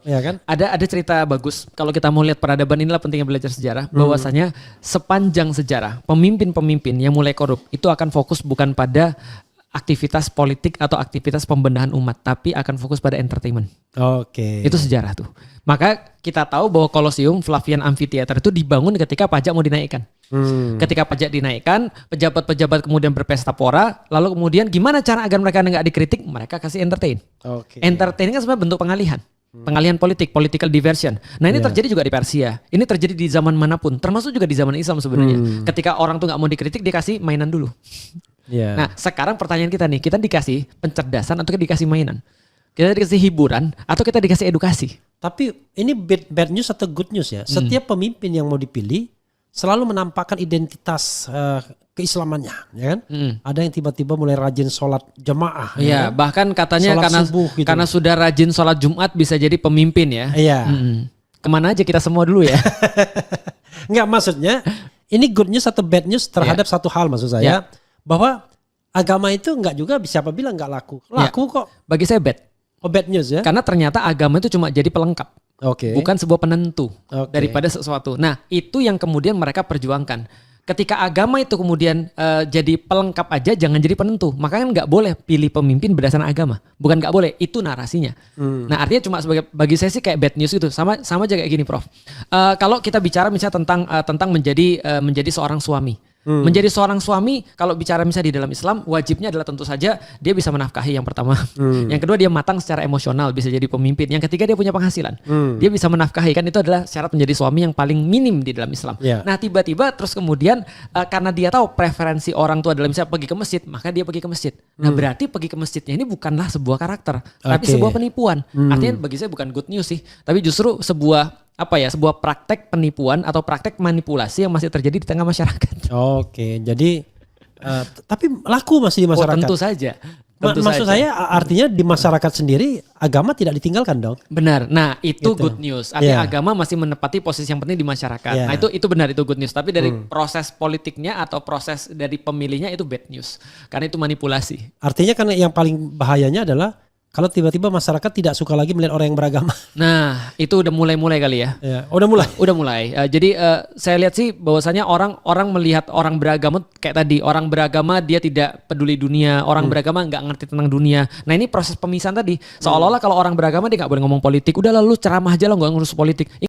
Ya kan? Ada cerita bagus. Kalau kita mau lihat peradaban, inilah pentingnya belajar sejarah. Bahwasanya sepanjang sejarah pemimpin-pemimpin yang mulai korup itu akan fokus bukan pada aktivitas politik atau aktivitas pembenahan umat, tapi akan fokus pada entertainment. Oke. Itu sejarah tuh. Maka kita tahu bahwa Colosseum, Flavian Amphitheater itu dibangun ketika pajak mau dinaikkan. Ketika pajak dinaikkan, pejabat-pejabat kemudian berpesta pora, lalu kemudian gimana cara agar mereka nggak dikritik? Mereka kasih entertain. Oke. Entertain kan sebenarnya bentuk pengalihan. Pengalihan politik, political diversion. Nah ini terjadi juga di Persia. Ini terjadi di zaman manapun, termasuk juga di zaman Islam sebenarnya. Ketika orang tuh nggak mau dikritik, dikasih mainan dulu. Ya. Nah sekarang pertanyaan kita nih, kita dikasih pencerdasan atau kita dikasih mainan? Kita dikasih hiburan atau kita dikasih edukasi? Tapi ini bad news atau good news ya? Setiap pemimpin yang mau dipilih selalu menampakkan identitas keislamannya, ya kan? Ada yang tiba-tiba mulai rajin sholat jemaah. Iya, kan? bahkan katanya Sholat karena subuh gitu. karena sudah rajin sholat Jumat bisa jadi pemimpin ya. Iya. Kemana aja kita semua dulu ya? Enggak, maksudnya ini good news atau bad news terhadap satu hal maksud saya. Bahwa agama itu enggak juga siapa bilang enggak laku. Laku kok. Bagi saya bad. Oh, bad news ya? Karena ternyata agama itu cuma jadi pelengkap. Oke. Bukan sebuah penentu Oke. daripada sesuatu. Nah itu yang kemudian mereka perjuangkan. Ketika agama itu kemudian jadi pelengkap aja, jangan jadi penentu. Makanya nggak boleh pilih pemimpin berdasarkan agama. Bukan nggak boleh, itu narasinya. Nah artinya cuma bagi saya sih kayak bad news itu. Sama aja kayak gini Prof. Kalau kita bicara misalnya tentang menjadi seorang suami. Menjadi seorang suami, kalau bicara misalnya di dalam Islam, wajibnya adalah tentu saja dia bisa menafkahi yang pertama. Yang kedua dia matang secara emosional, bisa jadi pemimpin. Yang ketiga dia punya penghasilan. Dia bisa menafkahi, kan itu adalah syarat menjadi suami yang paling minim di dalam Islam. Yeah. Nah tiba-tiba terus kemudian karena dia tahu preferensi orang tua adalah misalnya pergi ke masjid, maka dia pergi ke masjid. Nah berarti pergi ke masjidnya ini bukanlah sebuah karakter, tapi sebuah penipuan. Artinya bagi saya bukan good news sih, tapi justru sebuah praktek penipuan atau praktek manipulasi yang masih terjadi di tengah masyarakat. Oke, jadi tapi laku masih di masyarakat. Tentu saja. Maksud saya artinya di masyarakat sendiri agama tidak ditinggalkan dong. Benar. Nah itu Gitu. good news. Artinya agama masih menepati posisi yang penting di masyarakat. Yeah. Nah itu benar, itu good news. Tapi dari proses politiknya atau proses dari pemilihnya itu bad news. Karena itu manipulasi. Artinya kan yang paling bahayanya adalah kalau tiba-tiba masyarakat tidak suka lagi melihat orang yang beragama. Nah itu udah mulai kali ya. Ya, udah mulai. Udah mulai. Jadi saya lihat sih bahwasanya orang melihat orang beragama kayak tadi, orang beragama dia tidak peduli dunia, orang beragama nggak ngerti tentang dunia. Nah ini proses pemisahan tadi, seolah-olah kalau orang beragama dia nggak boleh ngomong politik. Udah lalu ceramah aja lah, nggak ngurus politik.